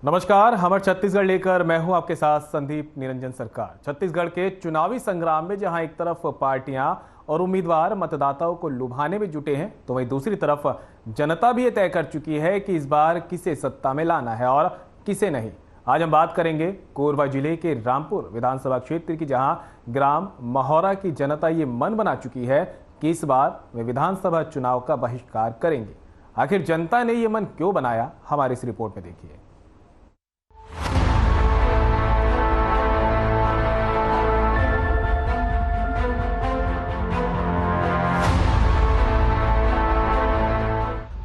नमस्कार, हमर छत्तीसगढ़ लेकर मैं हूं आपके साथ संदीप निरंजन सरकार। छत्तीसगढ़ के चुनावी संग्राम में जहां एक तरफ पार्टियां और उम्मीदवार मतदाताओं को लुभाने में जुटे हैं, तो वहीं दूसरी तरफ जनता भी ये तय कर चुकी है कि इस बार किसे सत्ता में लाना है और किसे नहीं। आज हम बात करेंगे कोरबा जिले के रामपुर विधानसभा क्षेत्र की, जहां ग्राम महोरा की जनता ये मन बना चुकी है कि इस बार वे विधानसभा चुनाव का बहिष्कार करेंगे। आखिर जनता ने ये मन क्यों बनाया, हमारी इस रिपोर्ट में देखिए।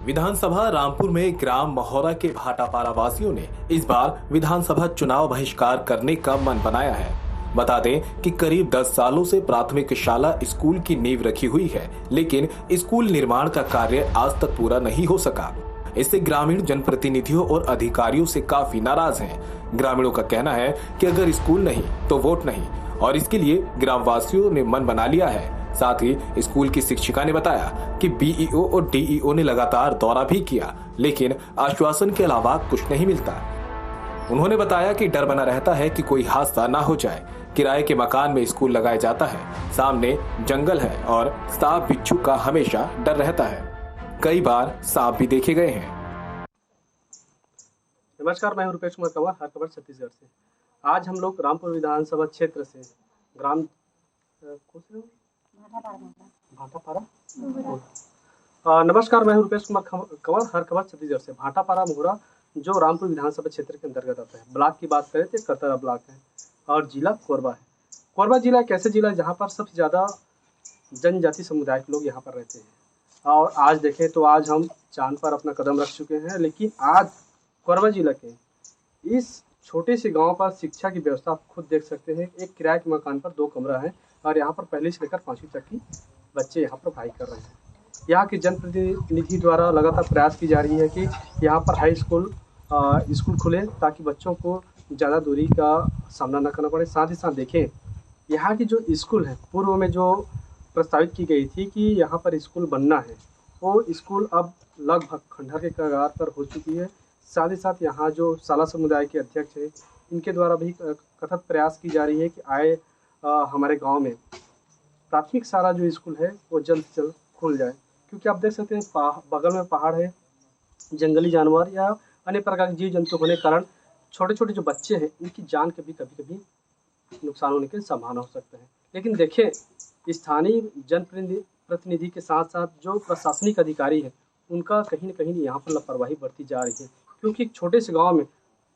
विधानसभा रामपुर में ग्राम महोरा के भाटापारा वासियों ने इस बार विधानसभा चुनाव बहिष्कार करने का मन बनाया है। बता दें कि करीब 10 सालों से प्राथमिक शाला स्कूल की नींव रखी हुई है, लेकिन स्कूल निर्माण का कार्य आज तक पूरा नहीं हो सका। इससे ग्रामीण जनप्रतिनिधियों और अधिकारियों से काफी नाराज हैं। ग्रामीणों का कहना है कि अगर स्कूल नहीं तो वोट नहीं, और इसके लिए ग्रामवासियों ने मन बना लिया है। साथ ही स्कूल की शिक्षिका ने बताया कि बीईओ और डीईओ ने लगातार दौरा भी किया, लेकिन आश्वासन के अलावा कुछ नहीं मिलता। उन्होंने बताया कि डर बना रहता है कि कोई हादसा ना हो जाए। किराए के मकान में स्कूल लगाया जाता है, सामने जंगल है और सांप बिच्छू का हमेशा डर रहता है। कई बार सांप भी देखे गए हैं। नमस्कार, मैं रुपेश कुमार कंवर, हर खबर छत्तीसगढ़ से। आज हम लोग रामपुर विधानसभा क्षेत्र से ग्राम भाटापारा नमस्कार, मैं रुपेश कुमार कंवर, हर खबर छत्तीसगढ़ से। भाटापारा मोहरा जो रामपुर विधानसभा क्षेत्र के अंतर्गत आता है। ब्लॉक की बात करें तो कतरा ब्लॉक है और जिला कोरबा है। कोरबा जिला एक ऐसे जिला है जहाँ पर सबसे ज़्यादा जनजाति समुदाय के लोग यहाँ पर रहते हैं। और आज देखें तो आज हम चांद पर अपना कदम रख चुके हैं, लेकिन आज कोरबा जिला के इस छोटे से गांव पर शिक्षा की व्यवस्था आप खुद देख सकते हैं। एक किराए के मकान पर 2 कमरा है और यहाँ पर पहली से लेकर 5वीं तक की बच्चे यहाँ पर पढ़ाई कर रहे हैं। यहाँ के जनप्रतिनिधि द्वारा लगातार प्रयास की जा रही है कि यहाँ पर हाई स्कूल स्कूल खुले, ताकि बच्चों को ज़्यादा दूरी का सामना न करना पड़े। साथ ही साथ देखें, यहाँ की जो स्कूल है, पूर्व में जो प्रस्तावित की गई थी कि यहाँ पर स्कूल बनना है, वो स्कूल अब लगभग खंडहर के कगार पर हो चुकी है। साथ ही साथ यहाँ जो साला समुदाय के अध्यक्ष हैं, इनके द्वारा भी कथन प्रयास की जा रही है कि आए हमारे गांव में प्राथमिक शाला जो स्कूल है वो जल्द से जल्द खुल जाए। क्योंकि आप देख सकते हैं बगल में पहाड़ है, जंगली जानवर या अन्य प्रकार के जीव जंतु होने के कारण छोटे छोटे जो बच्चे हैं, इनकी जान के भी कभी कभी नुकसान होने की संभावना हो सकता है। लेकिन देखें, स्थानीय जनप्रतिनिधि के साथ साथ जो प्रशासनिक अधिकारी है, उनका कहीं न कहीं यहाँ पर लापरवाही बरती जा रही है। क्योंकि एक छोटे से गाँव में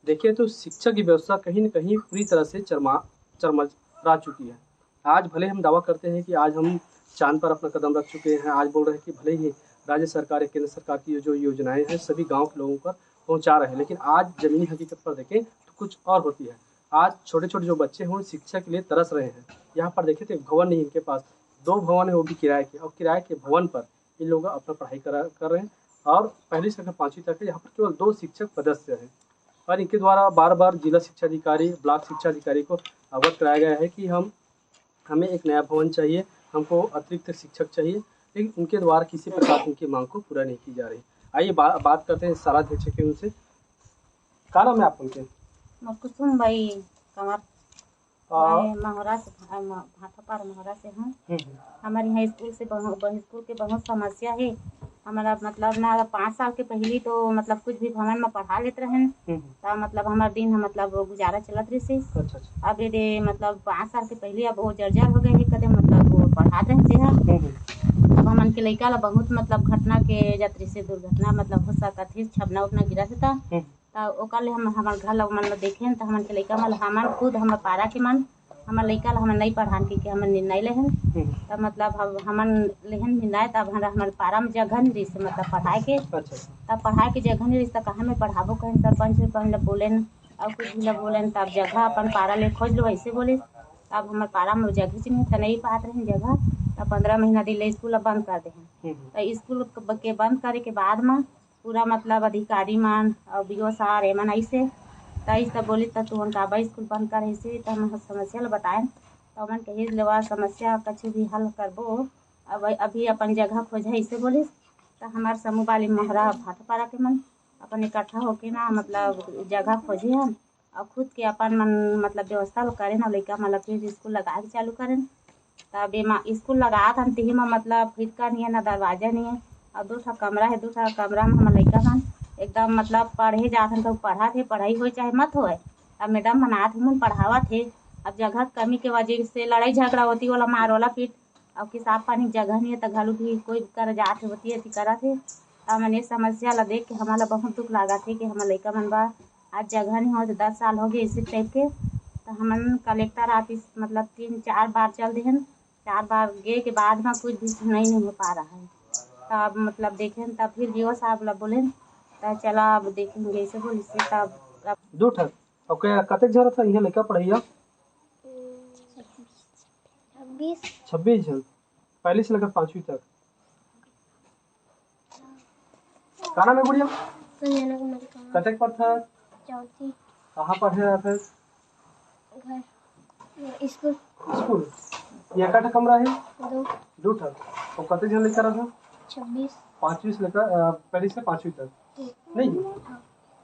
देखें तो शिक्षा की व्यवस्था कहीं न कहीं पूरी तरह से चरमरा चुकी है। आज भले हम दावा करते हैं कि आज हम चांद पर अपना कदम रख चुके हैं, आज बोल रहे हैं कि भले ही राज्य सरकार या केंद्र सरकार की जो योजनाएं हैं सभी गांव के लोगों पर पहुंचा रहे हैं, लेकिन आज ज़मीनी हकीकत पर देखें तो कुछ और होती है। आज छोटे छोटे जो बच्चे हैं शिक्षा के लिए तरस रहे हैं। यहाँ पर देखें तो एक भवन नहीं, इनके पास 2 भवन है, वो भी किराए के, और किराए के भवन पर इन लोग अपना पढ़ाई कर रहे हैं। और पहली से लेकर 5वीं तक है, यहाँ पर केवल 2 शिक्षक पदस्थ हैं। और इनके द्वारा बार बार जिला शिक्षा अधिकारी, ब्लॉक शिक्षा अधिकारी को अवगत कराया गया है कि हमें एक नया भवन चाहिए, हमको अतिरिक्त शिक्षक चाहिए, लेकिन उनके द्वारा किसी प्रकार उनकी मांग को पूरा नहीं की जा रही। आइए बात करते हैं सारा अध्यक्ष के उनसे। क्या नाम है आप उनके? कुसुम भाई कंवर, महोरा से, भाटापारा महोरा से हूँ। हमारे यहाँ स्कूल के बहुत समस्या है। हमारा मतलब ना 5 साल के पहले तो मतलब कुछ भी भवन में पढ़ा लेते रहे, तो मतलब हमारे दिन मतलब गुजारा चलत रही से। अब ये मतलब 5 साल के पहले अब वो जर्जर हो गए हैं, कदे मतलब वो पढ़ा रहे थे। अब हमन के लड़का ला बहुत मतलब घटना के जतरी से दुर्घटना मतलब हो सकत है, छबना उतना गिरा था। तो ओकर ले हम हमार घर लोग मन देखें तो हमन के लड़का मन हमन खुद हमार पारा के मन हमार लड़का ला हमन नहीं पढ़ान के हमन निर्णय लेहन। तब मतलब हमन लेहन निर्णय, तब हमारे पारा में जगह नहीं रही से मतलब पढ़ाए के। तब पढ़ाए के जगह नहीं रही तो कहाँ में पढ़ाबो कहें, सरपंच पहले बोलेन और कुछ भी बोलेन, तब जगह अपन पारा ले खोज लो ऐसे बोले। तब हमारे पारा में जगह से नहीं तो नहीं पात रहे जगह, तब 15 महीना दिले स्कूल बंद कर दे। तो स्कूल के बंद करे के बाद में पूरा मतलब अधिकारी मन और बीओ सार एमन ऐसे तब बोली तब तू उनका स्कूल बंद कर ऐसे। तो हम समस्या ला बताएं तो मन कही लेवा समस्या कछु भी हल करबो, अब अभी अपन जगह खोज ऐसे बोली। तो हमारे समूह वाले मोहरा भाटापारा के मन अपन इकट्ठा होके ना मतलब जगह खोजे हन और खुद के अपन मन मतलब व्यवस्था लोग करें ना लइका मतलब फिर स्कूल लगा के चालू करें। तब स्कूल लगात हन तिही में मतलब फिरका नहीं है ना दरवाजा नहीं है और 2 ठा कमरा है। 2 ठा कमरा में हमर लइका मन एकदम मतलब पढ़े जात हन। तो पढ़त हे पढ़ाई होए चाहे मत होए अब मैडम मन आत हन पढ़ावत हे। अब जगह कमी के वजह से लड़ाई झगड़ा होती वाला मार वाला पीट अब कि साफ पानी जगह नहीं है तो घालू भी कोई कर जात होती है करत है। अब मैंने समस्या ला देख के हमारा बहुत दुख लागत है कि हमार लइका मन बा आज जगह नहीं हो तो 10 साल हो गए इसी टाइप के। तो हमन कलेक्टर ऑफिस मतलब 3-4 बार चल देहन 4 बार गए के बाद में कुछ भी सुनाई नहीं हो पा रहा है। तब मतलब देखें तब फिर जीओ साहब ला बोले तो चला अब देखेंगे ऐसे बोली से तब 2 ठन ओके कतेक जरा था यहाँ लड़का पढ़ैया 26 जन पहली से लेकर 5वीं तक। का नाम है गुड़िया कतेक पर था कहाँ पर है फिर स्कूल यहाँ का कमरा है 2 ठन और कतेक जन लेकर था 26 5वीं से लेकर पहली से 5वीं तक नहीं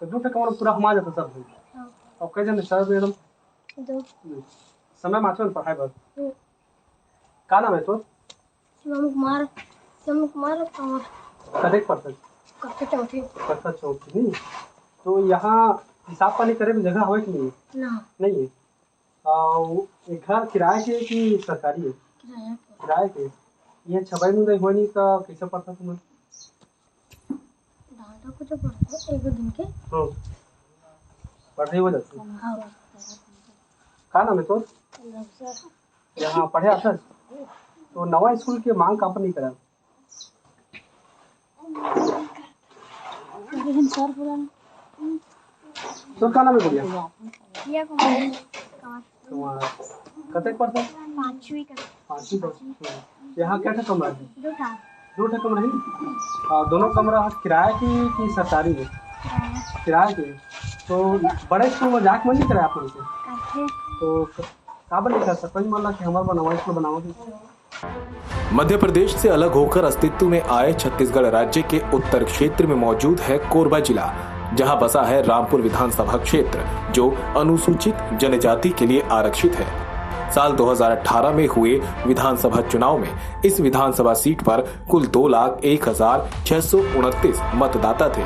तो 2 ठन कमरा पूरा हम आ जाता सब और कई जन सर मैडम 2 समय माचल पढ़ाई बस का नाम है तो शिवम कुमार और कतेक पर तक कक्षा चौथी नहीं तो यहाँ हिसाब पानी करे में जगह हो कि नहीं नहीं है एक घर किराए के कि सरकारी है किराए के ये छबाई में नहीं होनी तो कैसे पड़ता तुम्हें एक दिन के पढ़ाई हो जाती का नाम है तो यहाँ पढ़े आता तो नवा स्कूल की मांग कहाँ पर नहीं करा तो का नाम है बढ़िया कतेक पड़ता है 5वीं यहाँ क्या कमरा है 2 ठा कमरा है दोनों कमरा किराए की सरकारी है किराए के तो बड़े स्कूल में जाके मन नहीं कराया आप से तो काबर नहीं कर सकता मान ला कि हमारा बनवा स्कूल बनाओगे। मध्य प्रदेश से अलग होकर अस्तित्व में आए छत्तीसगढ़ राज्य के उत्तर क्षेत्र में मौजूद है कोरबा जिला जहां बसा है रामपुर विधानसभा क्षेत्र जो अनुसूचित जनजाति के लिए आरक्षित है। साल 2018 में हुए विधानसभा चुनाव में इस विधानसभा सीट पर कुल 2,01,629 मतदाता थे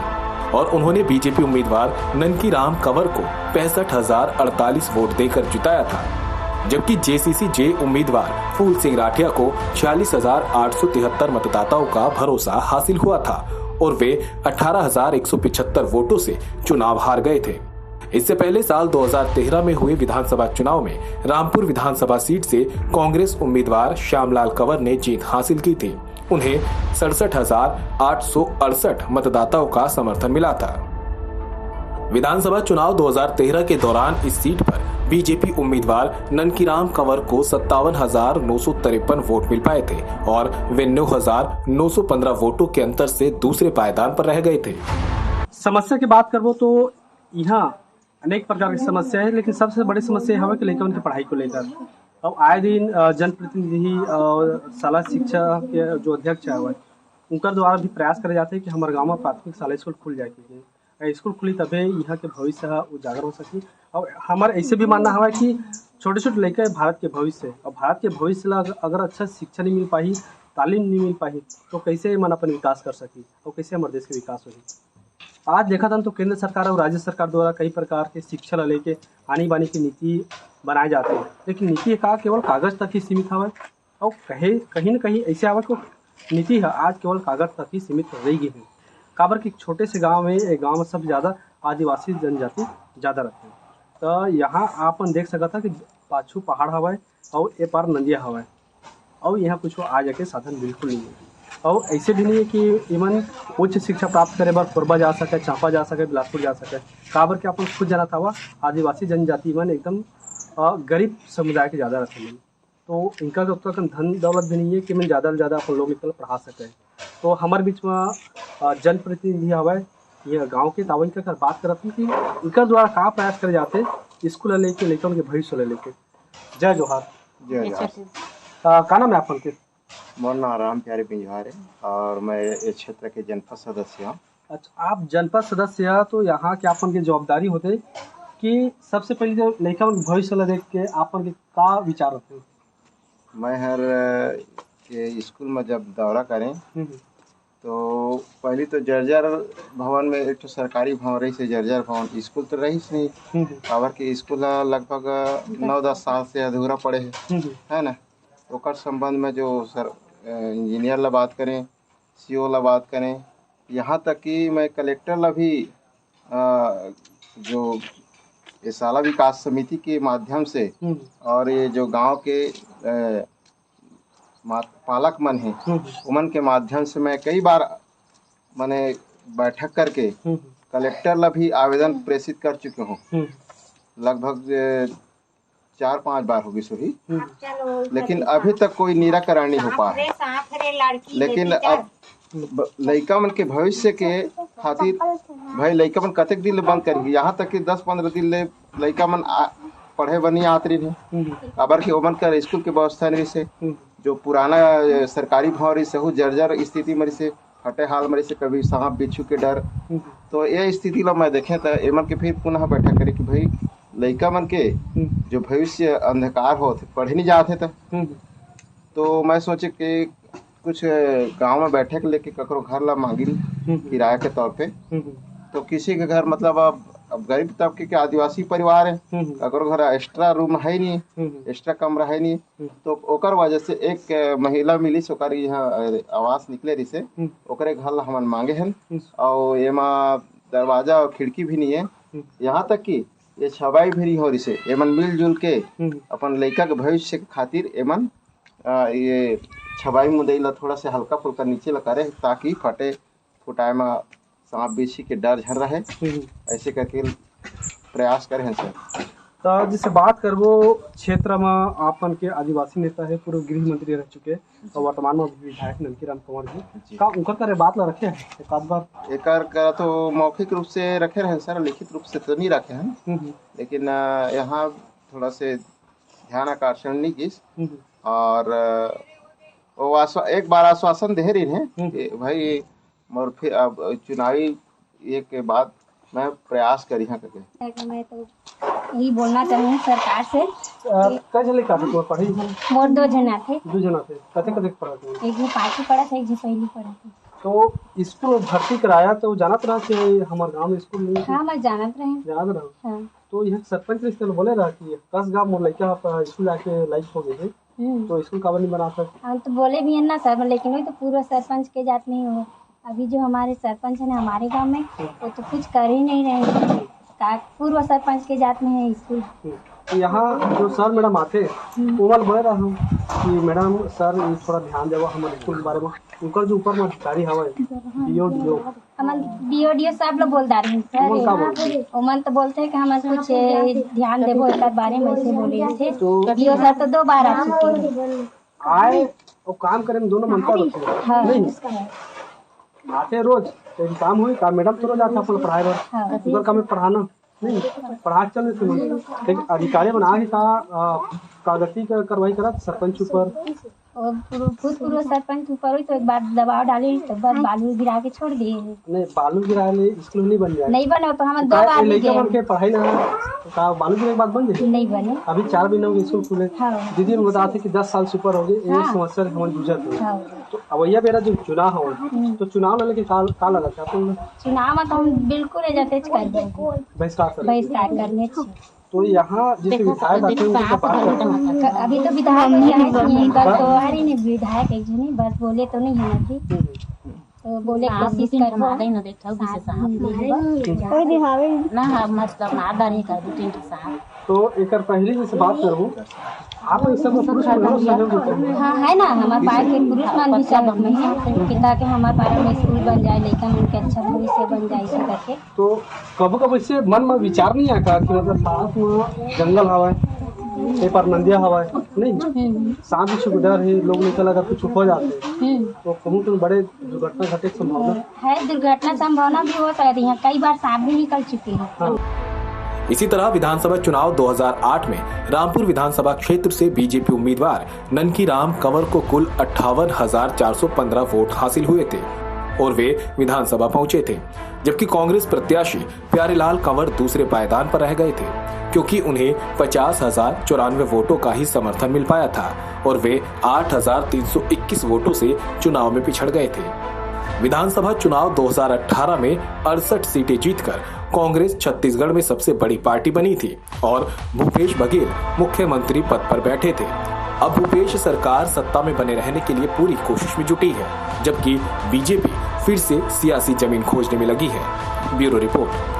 और उन्होंने बीजेपी उम्मीदवार ननकीराम कंवर को 65,048 वोट देकर जिताया था, जबकि जेसीसी-जे उम्मीदवार फूल सिंह राठिया को 46,873 मतदाताओं का भरोसा हासिल हुआ था और वे 18,175 वोटों से चुनाव हार गए थे। इससे पहले साल 2013 में हुए विधानसभा चुनाव में रामपुर विधानसभा सीट से कांग्रेस उम्मीदवार श्यामलाल कंवर ने जीत हासिल की थी। उन्हें 67,868 मतदाताओं का समर्थन मिला था। विधानसभा चुनाव 2013 के दौरान इस सीट पर बीजेपी उम्मीदवार ननकीराम कंवर को 57,953 वोट मिल पाए थे और वे 9,915 वोटों के अंतर से दूसरे पायदान पर रह गए थे। समस्या की बात करबो तो यहाँ अनेक प्रकार की समस्या है, लेकिन सबसे बड़ी समस्या है कि लेकर उनकी पढ़ाई को लेकर अब आए दिन जनप्रतिनिधि और शाला शिक्षा के जो अध्यक्ष है उनका द्वारा भी प्रयास करे जाते हैं कि हमारे गाँव में प्राथमिक शाला स्कूल खुल जाए। स्कूल खुली तभी यहाँ के भविष्य उजागर हो सकी। और हमारा ऐसे भी मानना है कि छोटे छोटे लड़के भारत के भविष्य और भारत के भविष्य ला अगर अच्छा शिक्षा नहीं मिल पाई, तालीम नहीं मिल पाई तो कैसे मन अपन विकास कर सकी और कैसे हमारे देश का विकास होगी। आज देखा था तो केंद्र सरकार और राज्य सरकार द्वारा कई प्रकार के शिक्षा ला लेके आनी बानी की नीति बनाए जाते हैं, लेकिन नीति का केवल कागज तक ही सीमित हवा और कहीं न कहीं ऐसे आवा को नीति है आज केवल कागज तक ही सीमित रह गई है। काबर के छोटे से गांव में सबसे ज़्यादा आदिवासी जनजाति ज़्यादा रहते हैं। तो यहाँ आप देख सकता था कि पाछू पहाड़ हवा और ए पार नदिया हवा और यहाँ कुछ आ जाके साधन बिल्कुल नहीं है। और ऐसे भी नहीं है कि इवन उच्च शिक्षा प्राप्त करे बार कोरबा जा सके, चांपा जा सके, बिलासपुर जा सके। काबर के अपन खुद जाना था हुआ आदिवासी जनजाति मन एकदम गरीब समुदाय के ज़्यादा रहते हैं, तो इनका जब तक धन दौलत भी नहीं है कि मैं ज़्यादा से ज़्यादा अपन लोग निकल पढ़ा सकें। तो हमारे बीच में जनप्रतिनिधि हवा ये गांव के तावन के बात करते हैं कि इनका द्वारा कहाँ प्रयास करे जाते स्कूल लेके लेकर उनके भविष्य लेके। जय जोहार। जय जोहार। का नाम है आपन के? मोर नाम राम प्यारे पिंजवार है और मैं इस क्षेत्र के जनपद सदस्य हूँ। अच्छा, आप जनपद सदस्य है तो यहाँ के आपन के जवाबदारी होते कि सबसे पहले जो लड़का भविष्य ला देख के आपन के का विचार होते? मैं हर के स्कूल में जब दौरा करें तो पहले तो जर्जर भवन में एक तो सरकारी भवन रही से जर्जर भवन स्कूल तो रही नहीं। काबर के स्कूल लगभग 9-10 साल से अधूरा पड़े है ना। ओकर संबंध में जो सर इंजीनियर ला बात करें, सीओ ला बात करें, यहाँ तक कि मैं कलेक्टर ला भी जो ये शाला विकास समिति के माध्यम से और ये जो गांव के पालक मन है उमन के माध्यम से मैं कई बार मैंने बैठक करके कलेक्टर ला भी आवेदन प्रेषित कर चुके हूँ। लगभग 4-5 बार होगी सही, लेकिन अभी तक कोई निराकरण नहीं हो पाया। लेकिन अब लड़का मन के भविष्य के खातिर भाई लड़का मन कतेक दिन ले बंद करेंगे, यहाँ तक कि 10-15 दिन ले लड़का मन पढ़े बनी आत रही अबर के ओमन कर स्कूल के व्यवस्था नहीं से जो पुराना सरकारी भवन रही से जर्जर स्थिति मरी से फटे हाल मरी से कभी सांप बिच्छू के डर। तो ये स्थिति ला मैं देखें तो एमन के फिर पुनः बैठक करे कि भाई लड़का मन के जो भविष्य अंधकार होते पढ़े नहीं जाते तो मैं सोचे कि कुछ गांव में बैठक लेके ककरो घर ला मांगी किराए के तौर पे। तो किसी के घर मतलब अब गरीब तबके के आदिवासी परिवार है, ककरो घर एक्स्ट्रा रूम है नहीं, एक्स्ट्रा कमरा है नहीं, तो ओकर वजह से एक महिला मिली ओकर यहाँ आवास निकले रही से ओकरे घर ला हमन मांगे हैं और एमा दरवाजा और खिड़की भी नहीं है। यहाँ तक कि ये छबाई भी नहीं हो रही से एमन मिलजुल के अपन लड़का के भविष्य के खातिर एमन ये छबाई मुदई ला थोड़ा से हल्का फुल्का नीचे ला करे ताकि फटे फुटाए में सांप बिच्छी के डर झर रहे, ऐसे करके प्रयास करे हैं सर। तो जैसे बात करबो क्षेत्र में आपन के आदिवासी नेता है, पूर्व गृह मंत्री रह चुके और वर्तमान में विधायक ननकी राम कंवर जी का उनका करे बात ला रखे हैं एक आध बार? एक तो मौखिक रूप से रखे रहे सर, लिखित रूप से तो नहीं रखे हैं, लेकिन यहाँ थोड़ा से ध्यान आकर्षण नहीं की और वो एक बार आश्वासन दे रही है कि भाई और फिर अब चुनावी एक के बाद मैं प्रयास करी हाँ करके। मैं तो यही बोलना चाहूँ सरकार से। कई जन लड़का थे पढ़ी? मोर 2 जना थे। 2 जना थे। कते पढ़ा थे? एक जो 5वीं पढ़ा था, एक जो पहली पढ़ा था। तो स्कूल भर्ती कराया तो जानत रहा कि हमारे गांव में स्कूल नहीं? हाँ मैं जानत रहा। हाँ। तो यह सरपंच ने बोले रहा कि 10 गाँव मोर लड़का स्कूल आके लाइक हो गए थे तो स्कूल काबर नहीं बना सकते? हम तो बोले भी है ना सर, लेकिन वही तो पूर्व सरपंच के जात में हो। अभी जो हमारे सरपंच है ना हमारे गांव में वो तो कुछ कर ही नहीं रहे, पूर्व सरपंच के जात में है स्कूल। यहाँ जो सर मैडम आते उमन बोले रहा हूँ कि मैडम सर थोड़ा ध्यान देवा हमारे स्कूल के बारे में, उनका जो ऊपर में अधिकारी हवा डीओ सब लोग बोलदार हैं सर। उमन तो बोलते हैं कि हम कुछ ध्यान देवो एक बारे में ऐसे बोले थे। डीओ सर तो 2 बार आ चुके हैं, आए और काम करे में दोनों मनता रहते हैं आते रोज तो काम हुई का मैडम तो रोज आता अपन पढ़ाए बार काम पढ़ाना नहीं पढ़ा चल रहे अधिकारी बना ही था कागती कार्रवाई करा सरपंच ऊपर भूतपूर्व सरपंच ऊपर हुई तो एक बार दबाव डाले तो बस बालू गिरा के छोड़ दिए। नहीं बालू गिरा ले स्कूल नहीं बन जाए, नहीं बने तो हम 2 बार के पढ़ाई ना का बालू गिरा बात बन जाए नहीं बने। अभी 4 महीने में स्कूल खुले। दीदी ने बताते कि 10 साल से ऊपर हो गए ये समस्या हम गुजरते हैं। तो अवैया बेरा जो चुनाव हो तो चुनाव लेके का लगा था अपन चुनाव में तो हम बिल्कुल एजेंट कर देंगे बहिष्कार करने। तो यहाँ जैसे विधायक आते हैं अभी तो विधायक नहीं है, बस तो हरी नहीं विधायक एक जने बस बोले तो नहीं है अभी तो बोले कोशिश करवा दे न देखा विशेष साहब कोई दिखावे ना मतलब ना डरे कर 2-3 साहब। तो एक पहले जैसे बात करूँ आप इस सब पुरुष हाँ है ना हमारे पास के पुरुष मान भी सब में है ताकि हमारे पास में स्कूल बन जाए लड़का मन के अच्छा भविष्य बन जाए इसे करके। तो कब इससे मन में विचार नहीं आता कि मतलब पास में जंगल हवा है पर नंदिया हवा है नहीं सांप बिच्छू को डर है लोग निकल अगर कुछ हो जाते हैं तो कहूँ तो बड़े दुर्घटना घटे संभावना है, दुर्घटना संभावना भी हो सकती है, कई बार सांप भी निकल चुके हैं। इसी तरह विधानसभा चुनाव 2008 में रामपुर विधानसभा क्षेत्र से बीजेपी उम्मीदवार ननकी राम कंवर को कुल 58,415 वोट हासिल हुए थे। और वे विधानसभा पहुंचे थे, जबकि कांग्रेस प्रत्याशी प्यारेलाल कंवर दूसरे पायदान पर रह गए थे, क्योंकि उन्हें 50,094 वोटों का ही समर्थन मिल पाया था और वे 8,321 वोटों से चुनाव में पिछड़ गए थे। विधानसभा चुनाव 2018 में 68 सीटें जीतकर कांग्रेस छत्तीसगढ़ में सबसे बड़ी पार्टी बनी थी और भूपेश बघेल मुख्यमंत्री पद पर बैठे थे। अब भूपेश सरकार सत्ता में बने रहने के लिए पूरी कोशिश में जुटी है, जबकि बीजेपी फिर से सियासी जमीन खोजने में लगी है। Bureau report.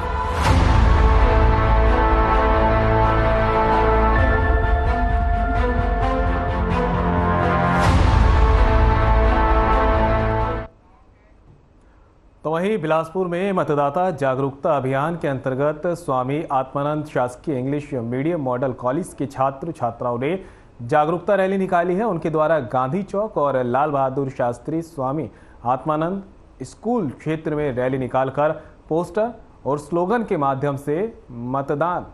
तो वहीं बिलासपुर में मतदाता जागरूकता अभियान के अंतर्गत स्वामी आत्मानंद शासकीय इंग्लिश मीडियम मॉडल कॉलेज के छात्र छात्राओं ने जागरूकता रैली निकाली है। उनके द्वारा गांधी चौक और लाल बहादुर शास्त्री स्वामी आत्मानंद स्कूल क्षेत्र में रैली निकालकर पोस्टर और स्लोगन के माध्यम से मतदान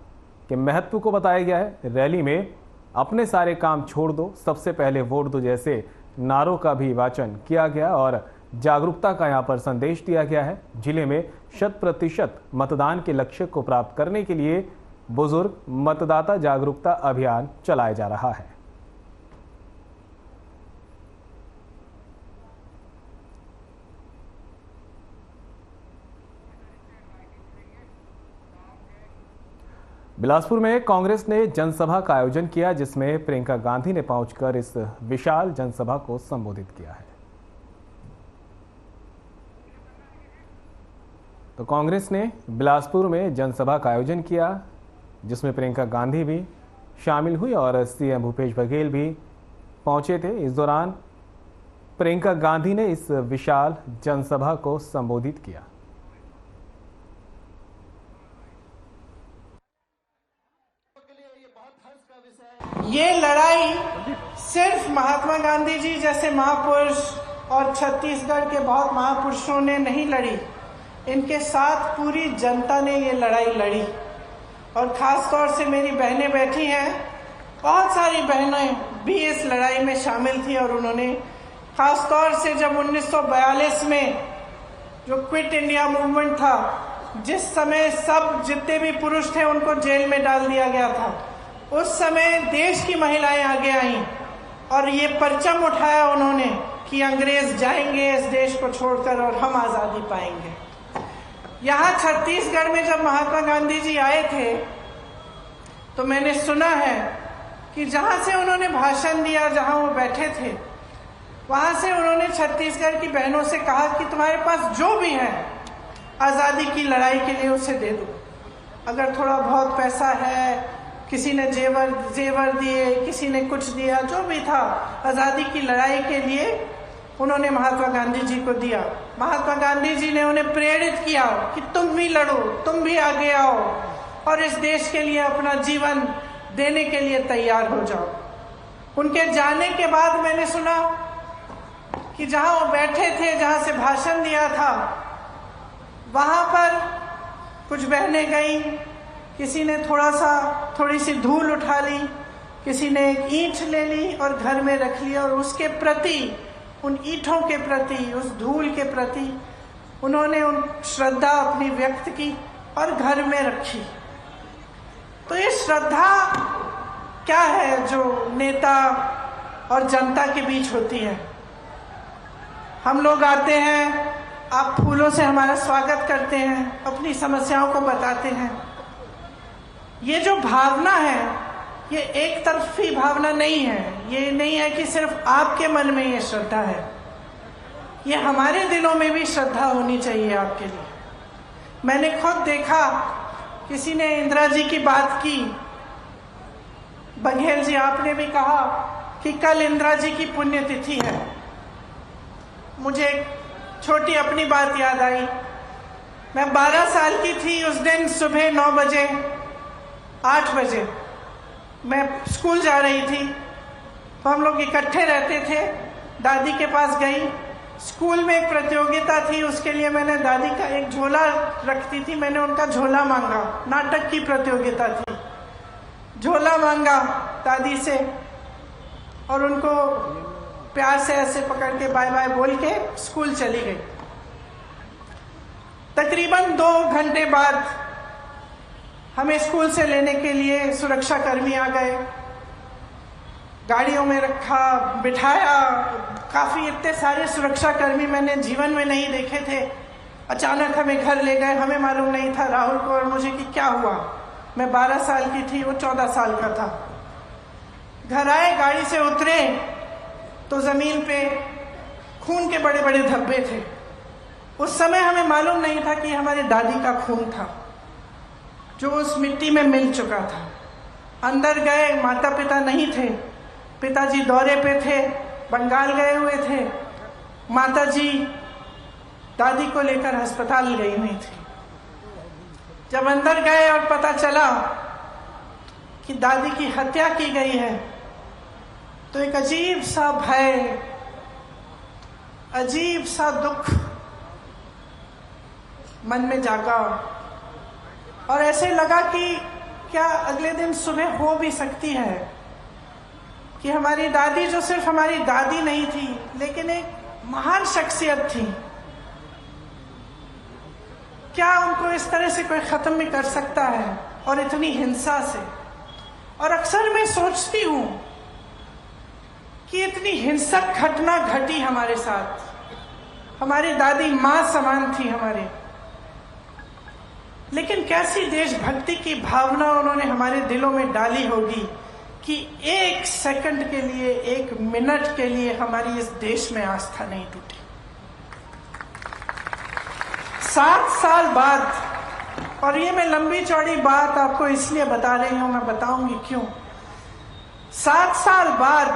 के महत्व को बताया गया है। रैली में अपने सारे काम छोड़ दो, सबसे पहले वोट दो जैसे नारों का भी वाचन किया गया और जागरूकता का यहां पर संदेश दिया गया है। जिले में 100% मतदान के लक्ष्य को प्राप्त करने के लिए बुजुर्ग मतदाता जागरूकता अभियान चलाया जा रहा है। बिलासपुर में कांग्रेस ने जनसभा का आयोजन किया, जिसमें प्रियंका गांधी ने पहुंचकर इस विशाल जनसभा को संबोधित किया है। तो कांग्रेस ने बिलासपुर में जनसभा का आयोजन किया, जिसमें प्रियंका गांधी भी शामिल हुई और सीएम भूपेश बघेल भी पहुंचे थे। इस दौरान प्रियंका गांधी ने इस विशाल जनसभा को संबोधित किया। ये लड़ाई सिर्फ महात्मा गांधी जी जैसे महापुरुष और छत्तीसगढ़ के बहुत महापुरुषों ने नहीं लड़ी, इनके साथ पूरी जनता ने ये लड़ाई लड़ी। और ख़ास तौर से मेरी बहनें बैठी हैं, बहुत सारी बहनें भी इस लड़ाई में शामिल थी और उन्होंने ख़ास तौर से जब 1942 में जो क्विट इंडिया मूवमेंट था, जिस समय सब जितने भी पुरुष थे उनको जेल में डाल दिया गया था, उस समय देश की महिलाएं आगे आईं और ये परचम उठाया उन्होंने कि अंग्रेज जाएंगे इस देश को छोड़कर और हम आज़ादी पाएंगे। यहाँ छत्तीसगढ़ में जब महात्मा गांधी जी आए थे तो मैंने सुना है कि जहाँ से उन्होंने भाषण दिया, जहाँ वो बैठे थे, वहाँ से उन्होंने छत्तीसगढ़ की बहनों से कहा कि तुम्हारे पास जो भी है आज़ादी की लड़ाई के लिए उसे दे दो। अगर थोड़ा बहुत पैसा है, किसी ने जेवर दिए, किसी ने कुछ दिया, जो भी था आज़ादी की लड़ाई के लिए उन्होंने महात्मा गांधी जी को दिया। महात्मा गांधी जी ने उन्हें प्रेरित किया कि तुम भी लड़ो, तुम भी आगे आओ और इस देश के लिए अपना जीवन देने के लिए तैयार हो जाओ। उनके जाने के बाद मैंने सुना कि जहाँ वो बैठे थे, जहाँ से भाषण दिया था, वहाँ पर कुछ बहनें गईं, किसी ने थोड़ी सी धूल उठा ली, किसी ने एक ईंट ले ली और घर में रख लिया और उसके प्रति, उन ईंटों के प्रति, उस धूल के प्रति उन्होंने उन श्रद्धा अपनी व्यक्त की और घर में रखी। तो ये श्रद्धा क्या है जो नेता और जनता के बीच होती है? हम लोग आते हैं, आप फूलों से हमारा स्वागत करते हैं, अपनी समस्याओं को बताते हैं। ये जो भावना है, ये एक तरफी भावना नहीं है। ये नहीं है कि सिर्फ आपके मन में ये श्रद्धा है, ये हमारे दिलों में भी श्रद्धा होनी चाहिए आपके लिए। मैंने खुद देखा, किसी ने इंदिरा जी की बात की, बघेल जी आपने भी कहा कि कल इंदिरा जी की पुण्यतिथि है। मुझे एक छोटी अपनी बात याद आई। मैं 12 साल की थी, उस दिन सुबह 9 बजे 8 बजे मैं स्कूल जा रही थी, तो हम लोग इकट्ठे रहते थे। दादी के पास गई, स्कूल में एक प्रतियोगिता थी, उसके लिए मैंने दादी का एक झोला रखती थी, मैंने उनका झोला मांगा। नाटक की प्रतियोगिता थी, झोला मांगा दादी से और उनको प्यार से ऐसे पकड़ के बाय बाय बोल के स्कूल चली गई। तकरीबन 2 घंटे बाद हमें स्कूल से लेने के लिए सुरक्षा कर्मी आ गए, गाड़ियों में रखा, बिठाया। काफ़ी इतने सारे सुरक्षा कर्मी मैंने जीवन में नहीं देखे थे। अचानक हमें घर ले गए। हमें मालूम नहीं था, राहुल को और मुझे, कि क्या हुआ। मैं 12 साल की थी, वो 14 साल का था। घर आए, गाड़ी से उतरे तो ज़मीन पे खून के बड़े बड़े धब्बे थे। उस समय हमें मालूम नहीं था कि हमारे दादी का खून था जो उस मिट्टी में मिल चुका था। अंदर गए, माता पिता नहीं थे। पिताजी दौरे पे थे, बंगाल गए हुए थे। माताजी दादी को लेकर अस्पताल गई हुई थी। जब अंदर गए और पता चला कि दादी की हत्या की गई है तो एक अजीब सा भय, अजीब सा दुख मन में जागा और ऐसे लगा कि क्या अगले दिन सुबह हो भी सकती है कि हमारी दादी, जो सिर्फ हमारी दादी नहीं थी लेकिन एक महान शख्सियत थी, क्या उनको इस तरह से कोई खत्म भी कर सकता है और इतनी हिंसा से। और अक्सर मैं सोचती हूं कि इतनी हिंसक घटना घटी हमारे साथ। हमारी दादी मां समान थी हमारे, लेकिन कैसी देशभक्ति की भावना उन्होंने हमारे दिलों में डाली होगी कि 1 सेकंड के लिए, 1 मिनट के लिए हमारी इस देश में आस्था नहीं टूटी। 7 साल बाद, और ये मैं लंबी चौड़ी बात आपको इसलिए बता रही हूं, मैं बताऊंगी क्यों। 7 साल बाद,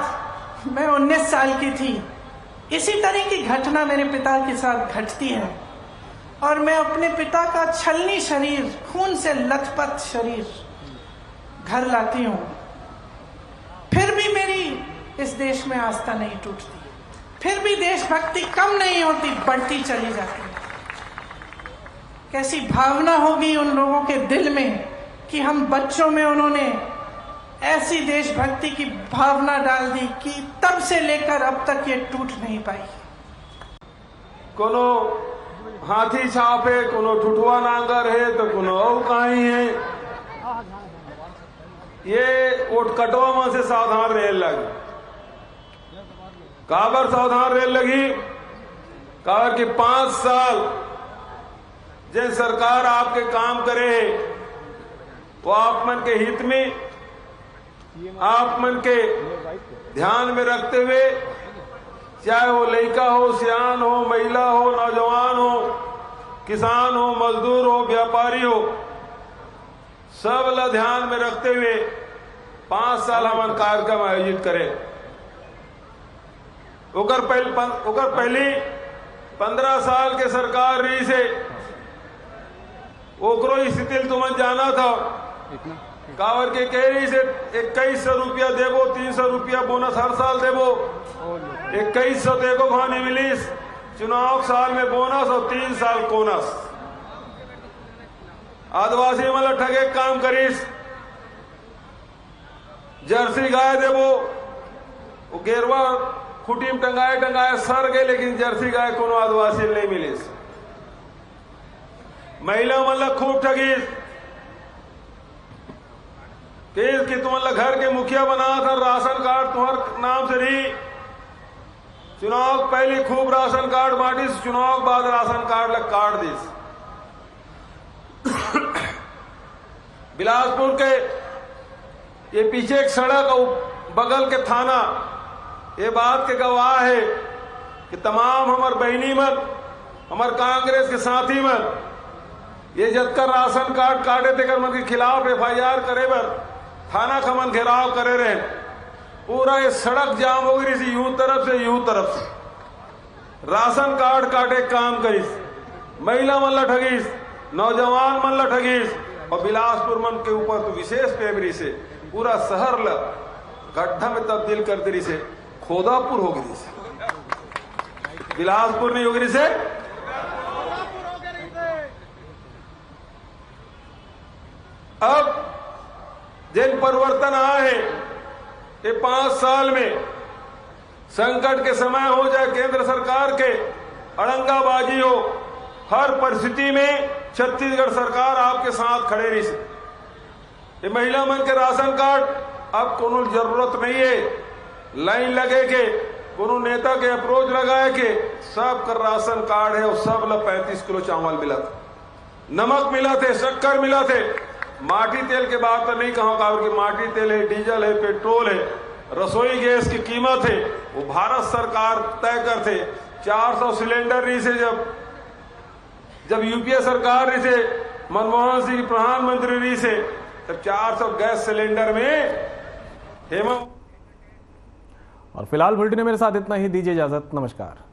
मैं 19 साल की थी, इसी तरह की घटना मेरे पिता के साथ घटती है और मैं अपने पिता का छलनी शरीर, खून से लथपथ शरीर घर लाती हूं। फिर भी मेरी इस देश में आस्था नहीं टूटती, फिर भी देशभक्ति कम नहीं होती, बढ़ती चली जाती है। कैसी भावना होगी उन लोगों के दिल में कि हम बच्चों में उन्होंने ऐसी देशभक्ति की भावना डाल दी कि तब से लेकर अब तक ये टूट नहीं पाई। कोनो हाथी छाप है, कोनो ठुठुआ नांगर है, तो कोनो और कहीं है। ये ओटकटवा में से सावधान रेल लगी। काबर सावधान रेल लगी? काबर कि 5 साल जिन सरकार आपके काम करे वो आप मन के हित में, आप मन के ध्यान में रखते हुए, चाहे वो लड़का हो, सियान हो, महिला हो, नौजवान हो, किसान हो, मजदूर हो, व्यापारी हो, सब ला ध्यान में रखते हुए 5 साल हम कार्यक्रम आयोजित करें। ओकर पहली 15 साल के सरकार रही से ओकरो स्थिति तुमन जाना था। कावर के कह रही से 2100 रुपया देवो, 300 रुपया बोनस हर साल देवो, 2100 देखो खाने मिलीस, चुनाव साल में बोनस और 3 साल कोनस। आदिवासी मतलब ठगे काम करीस, जर्सी गाय देवो, वो गेरवा खुटी में टंगाए सर गए, लेकिन जर्सी गाय कोनो आदिवासी नहीं मिलीस। महिला मतलब खूब ठगीस कि तुम्हारा घर के मुखिया बना था, राशन कार्ड तुम्हारे नाम से रही, चुनाव पहले खूब राशन कार्ड बांटिस, चुनाव बाद राशन कार्ड लग काट दिस। बिलासपुर के ये पीछे एक सड़क और बगल के थाना ये बात के गवाह है कि तमाम हमार बहनी मन, हमार कांग्रेस के साथी मन ये जतकर राशन कार्ड काटे थे मन के खिलाफ FIR करे बर थाना खमन घेराव करे रहे। पूरा ये सड़क जाम हो गई थी, यूं तरफ से यूं तरफ से राशन कार्ड काटे काम करीस। महिला मन ला ठगीस, नौजवान मन ला ठगीस, और बिलासपुर मन के ऊपर तो विशेष पेबरी से पूरा शहर ला गड्ढा में तब्दील कर दी से खोदापुर हो गई से, बिलासपुर नहीं हो गई से। अब जिन परिवर्तन आए हैं ये 5 साल में, संकट के समय हो, चाहे केंद्र सरकार के अड़ंगाबाजी हो, हर परिस्थिति में छत्तीसगढ़ सरकार आपके साथ खड़े रही से। ये महिला मन के राशन कार्ड अब कोनो जरूरत नहीं है लाइन लगे के, कोनो नेता के अप्रोच लगाए के, सब का राशन कार्ड है और सब ला 35 किलो चावल मिला था, नमक मिला थे, शक्कर मिला थे। माटी तेल के बात तो नहीं कहूँ कि माटी तेल है, डीजल है, पेट्रोल है, रसोई गैस की कीमत है वो भारत सरकार तय करते। 400 सिलेंडर नहीं से जब यूपीए सरकार रही थे, मनमोहन सिंह प्रधानमंत्री रही से, तब 400 गैस सिलेंडर में हेमंत। और फिलहाल बुलेटिन में मेरे साथ इतना ही, दीजिए इजाजत, नमस्कार।